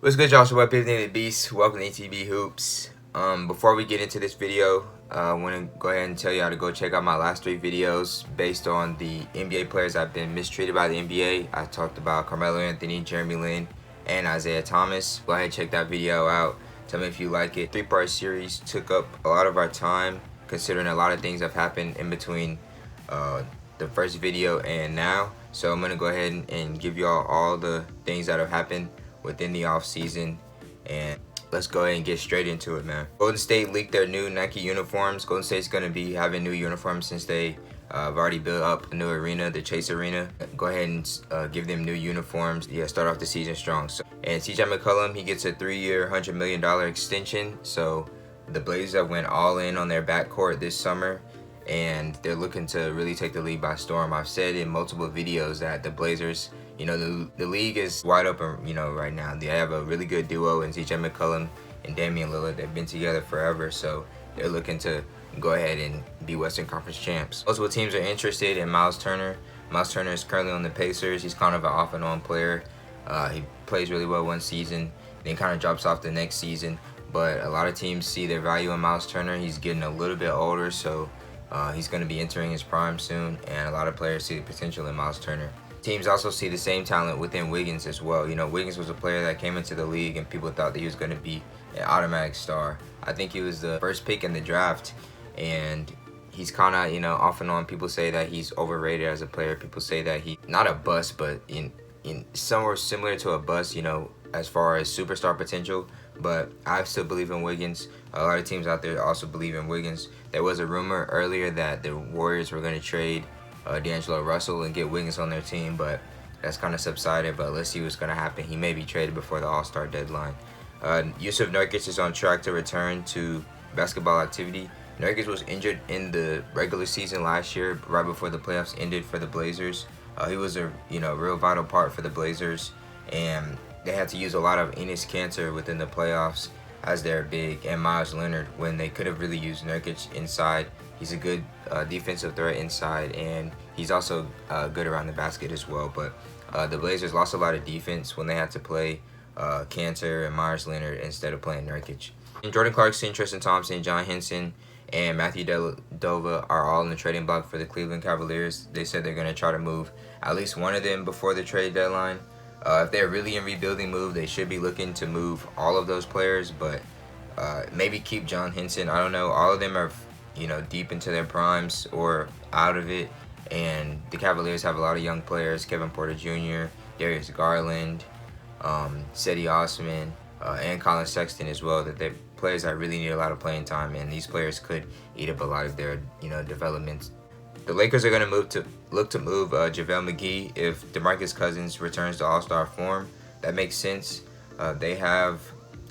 What's good, y'all? It's your boy Pivot the Beast. Welcome to ATB Hoops. Before we get into this video, I want to go ahead and tell y'all to go check out my last 3 videos based on the NBA players that have been mistreated by the NBA. I talked about Carmelo Anthony, Jeremy Lin, and Isaiah Thomas. Go ahead and check that video out. Tell me if you like it. 3-part series took up a lot of our time, considering a lot of things have happened in between the first video and now. So I'm going to go ahead and give y'all all the things that have happened within the off season, and let's go ahead and get straight into it, man. Golden State leaked their new Nike uniforms. Golden State's going to be having new uniforms since they have already built up a new arena, the Chase Arena. Go ahead and give them new uniforms. Yeah, start off the season strong. And CJ McCollum, he gets a 3-year, $100 million extension. So the Blazers have went all in on their backcourt this summer, and they're looking to really take the league by storm. I've said in multiple videos that the Blazers, the league is wide open, right now. They have a really good duo in CJ McCollum and Damian Lillard. They've been together forever, so they're looking to go ahead and be Western Conference champs. Multiple teams are interested in Miles Turner. Miles Turner is currently on the Pacers. He's kind of an off and on player. He plays really well one season, then kind of drops off the next season. But a lot of teams see their value in Miles Turner. He's getting a little bit older, so he's going to be entering his prime soon, and a lot of players see the potential in Miles Turner. Teams also see the same talent within Wiggins as well. Wiggins was a player that came into the league and people thought that he was going to be an automatic star. I think he was the first pick in the draft, and he's kind of, off and on. People say that he's overrated as a player. People say that he's not a bust, but in somewhere similar to a bust, as far as superstar potential. But I still believe in Wiggins. A lot of teams out there also believe in Wiggins. There was a rumor earlier that the Warriors were going to trade D'Angelo Russell and get Wiggins on their team, but that's kind of subsided. But let's see what's going to happen. He may be traded before the All-Star deadline. Yusuf Nurkic is on track to return to basketball activity. Nurkic was injured in the regular season last year, right before the playoffs ended for the Blazers. He was a real vital part for the Blazers, and they had to use a lot of Enes Kanter within the playoffs as their big, and Miles Leonard when they could have really used Nurkic inside. He's a good defensive threat inside, and he's also good around the basket as well. But the Blazers lost a lot of defense when they had to play Kanter and Myers Leonard instead of playing Nurkic. And Jordan Clarkson, Tristan Thompson, John Henson, and Matthew Dellavedova are all in the trading block for the Cleveland Cavaliers. They said they're going to try to move at least one of them before the trade deadline. If they're really in rebuilding move, they should be looking to move all of those players, but maybe keep John Henson. I don't know. All of them are, deep into their primes or out of it, and the Cavaliers have a lot of young players: Kevin Porter Jr., Darius Garland, Cedi Osman, and Colin Sexton as well. That they're players that really need a lot of playing time, and these players could eat up a lot of their, development. The Lakers are going to look to move JaVale McGee if DeMarcus Cousins returns to All-Star form. That makes sense. They have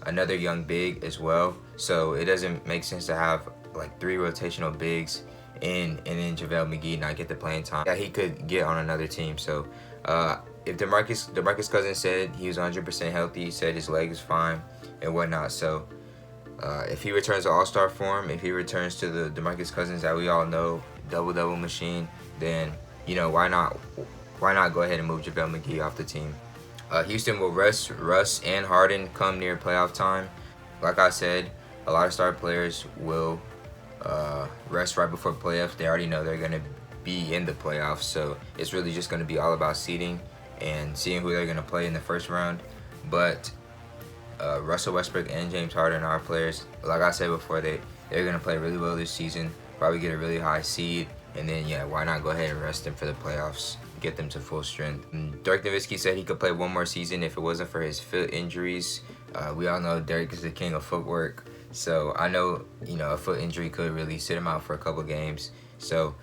another young big as well, so it doesn't make sense to have like 3 rotational bigs and then JaVale McGee not get the playing time that he could get on another team. So if DeMarcus Cousins said he was 100% healthy, he said his leg is fine and whatnot. So if he returns to All-Star form, if he returns to the DeMarcus Cousins that we all know, double machine, then why not go ahead and move JaVale McGee off the team. Houston will rest Russ and Harden come near playoff time. Like I said, a lot of star players will rest right before playoffs. They already know they're going to be in the playoffs, so it's really just going to be all about seeding and seeing who they're going to play in the first round. But Russell Westbrook and James Harden are players, like I said before, they're going to play really well this season, probably get a really high seed, and then why not go ahead and rest them for the playoffs, get them to full strength. Dirk Nowitzki said he could play one more season if it wasn't for his foot injuries. We all know Dirk is the king of footwork, so I know a foot injury could really sit him out for a couple games. So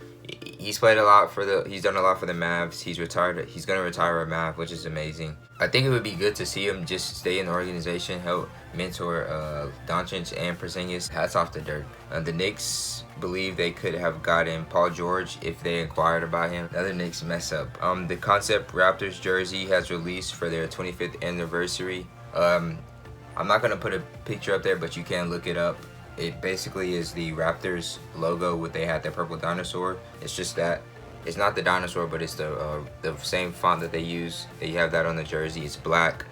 he's played a lot he's done a lot for the Mavs. He's retired. He's gonna retire a Mav, which is amazing. I think it would be good to see him just stay in the organization, help mentor Doncic and Porzingis. Hats off to Dirk. The Knicks believe they could have gotten Paul George if they inquired about him. Another Knicks mess up. The Concept Raptors jersey has released for their 25th anniversary. I'm not gonna put a picture up there, but you can look it up. It basically is the Raptors logo with they had that purple dinosaur. It's just that. It's not the dinosaur, but it's the same font that they use. They have that on the jersey. It's black.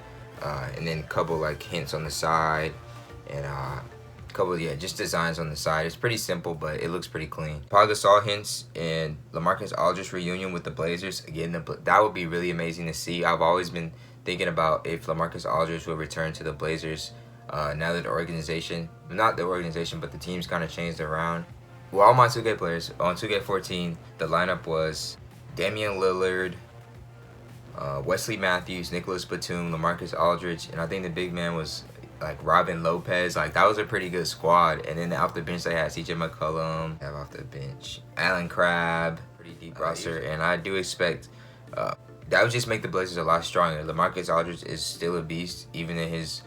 and then a couple like hints on the side, and couple just designs on the side. It's pretty simple, but it looks pretty clean. Paul Gasol hints and LaMarcus Aldridge reunion with the Blazers. Again, that would be really amazing to see. I've always been thinking about if LaMarcus Aldridge will return to the Blazers now that the organization, not the organization, but the team's kind of changed around. Well, all my 2K players on 2K14, the lineup was Damian Lillard, Wesley Matthews, Nicholas Batum, LaMarcus Aldridge, and I think the big man was like Robin Lopez. Like, that was a pretty good squad. And then off the bench they had CJ McCollum. Have off the bench Allen Crabbe, pretty deep roster. And I do expect that would just make the Blazers a lot stronger. LaMarcus Aldridge is still a beast, even in his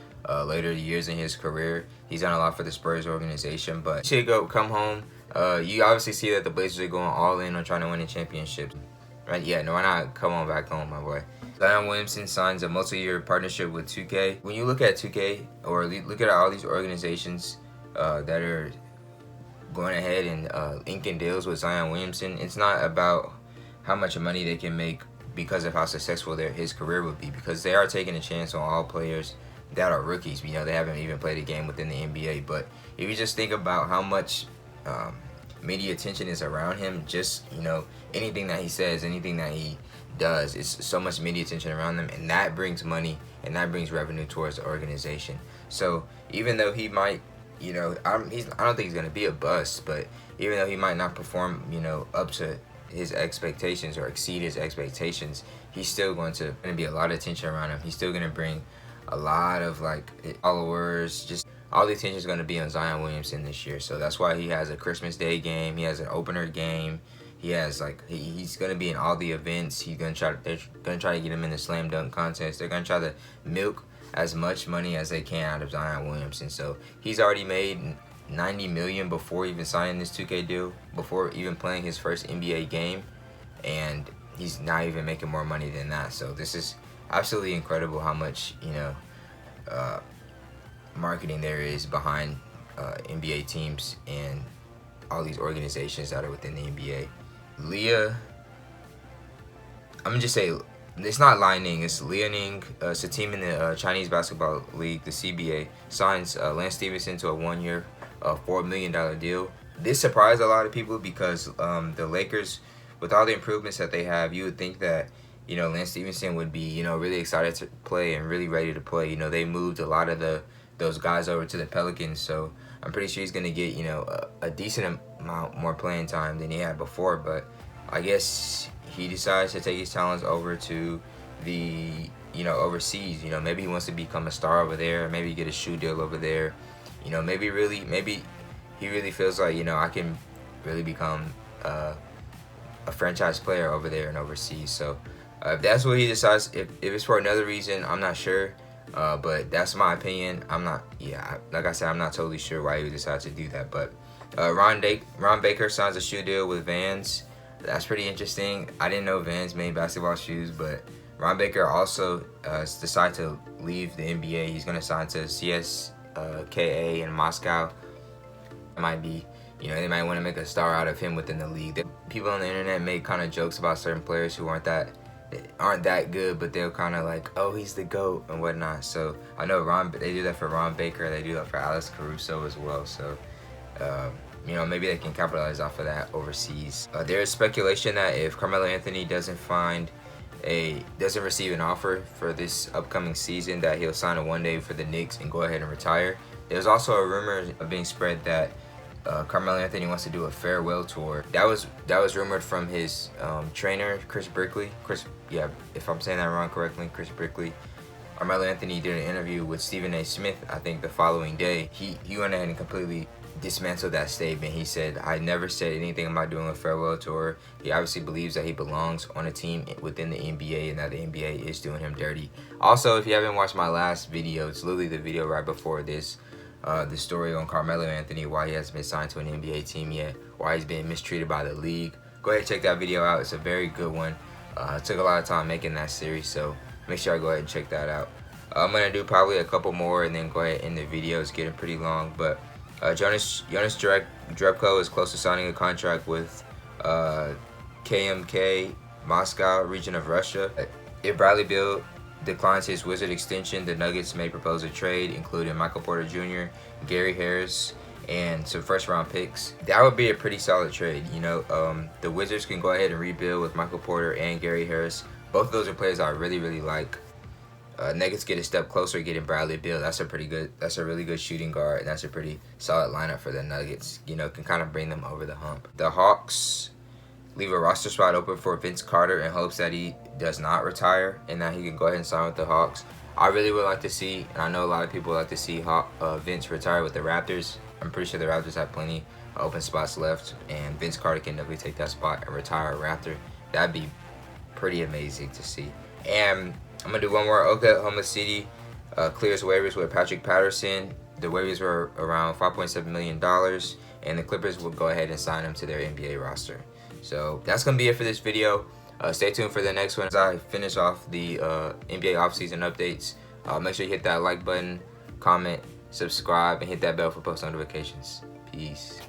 later years in his career. He's done a lot for the Spurs organization, but he should come home. You obviously see that the Blazers are going all in on trying to win a championship. Right? Yeah, no, why not come on back home, my boy. Zion Williamson signs a multi-year partnership with 2K. When you look at 2K, or look at all these organizations that are going ahead and inking deals with Zion Williamson, it's not about how much money they can make because of how successful his career would be, because they are taking a chance on all players that are rookies. You know, they haven't even played a game within the NBA. But if you just think about how much media attention is around him, just, you know, anything that he says, anything that he does, it's so much media attention around them, and that brings money and that brings revenue towards the organization. So even though he might, you know, I don't think he's going to be a bust, but even though he might not perform, you know, up to his expectations or exceed his expectations, he's still going to be a lot of attention around him. He's still going to bring a lot of like followers. Just all the attention is going to be on Zion Williamson this year. So that's why he has a Christmas Day game. He has an opener game. He has like he's gonna be in all the events. They're gonna try to get him in the slam dunk contest. They're gonna try to milk as much money as they can out of Zion Williamson. So he's already made $90 million before even signing this 2K deal, before even playing his first NBA game, and he's not even making more money than that. So this is absolutely incredible how much, you know, marketing there is behind NBA teams and all these organizations that are within the NBA. Leah, I'm gonna just say, it's not Lining, it's Liaoning. It's a team in the Chinese Basketball League, the CBA, signs Lance Stephenson to a 1-year, $4 million deal. This surprised a lot of people because the Lakers, with all the improvements that they have, you would think that, you know, Lance Stephenson would be, you know, really excited to play and really ready to play. You know, they moved a lot of those guys over to the Pelicans, so I'm pretty sure he's going to get, you know, a decent amount more playing time than he had before. But I guess he decides to take his talents over to the, you know, overseas. You know, maybe he wants to become a star over there, maybe get a shoe deal over there. You know, maybe he really feels like, you know, I can really become a franchise player over there and overseas. So if that's what he decides, if it's for another reason, I'm not sure. But that's my opinion. Like I said, I'm not totally sure why he would decide to do that. But Ron Baker signs a shoe deal with Vans. That's pretty interesting. I didn't know Vans made basketball shoes, but Ron Baker also decided to leave the NBA. He's going to sign to CSKA in Moscow. It might be, you know, they might want to make a star out of him within the league. People on the internet make kind of jokes about certain players who aren't that good, but they'll kind of like, oh, he's the GOAT and whatnot. So I know they do that for Ron Baker. They do that for Alex Caruso as well. So you know, maybe they can capitalize off of that overseas. There is speculation that if Carmelo Anthony doesn't receive an offer for this upcoming season, that he'll sign a one-day for the Knicks and go ahead and retire. There's also a rumor being spread that Carmelo Anthony wants to do a farewell tour. That was rumored from his trainer, Chris Brickley. If I'm saying that wrong correctly, Chris Brickley. Carmelo Anthony did an interview with Stephen A. Smith, I think the following day. He went ahead and completely dismantled that statement. He said, I never said anything about doing a farewell tour. He obviously believes that he belongs on a team within the NBA and that the NBA is doing him dirty. Also, if you haven't watched my last video, it's literally the video right before this, the story on Carmelo Anthony, why he hasn't been signed to an NBA team yet, why he's being mistreated by the league. Go ahead and check that video out. It's a very good one. It took a lot of time making that series, so make sure I go ahead and check that out. I'm going to do probably a couple more and then go ahead and end the video. It's getting pretty long, but Jonas Jerebko is close to signing a contract with KMK, Moscow region of Russia. If Bradley Beal declines his Wizard extension, the Nuggets may propose a trade, including Michael Porter Jr., Gary Harris, and some first-round picks. That would be a pretty solid trade. You know, the Wizards can go ahead and rebuild with Michael Porter and Gary Harris. Both of those are players I really like. Nuggets get a step closer, getting Bradley Beal. That's a really good shooting guard, and that's a pretty solid lineup for the Nuggets. You know, can kind of bring them over the hump. The Hawks leave a roster spot open for Vince Carter in hopes that he does not retire and that he can go ahead and sign with the Hawks. I really would like to see, and I know a lot of people would like to see Vince retire with the Raptors. I'm pretty sure the Raptors have plenty of open spots left, and Vince Carter can definitely take that spot and retire a Raptor. That'd be pretty amazing to see. And I'm going to do one more. Oklahoma City clears waivers with Patrick Patterson. The waivers were around $5.7 million, and the Clippers will go ahead and sign him to their NBA roster. So that's going to be it for this video. Stay tuned for the next one as I finish off the NBA offseason updates. Make sure you hit that like button, comment, subscribe, and hit that bell for post notifications. Peace.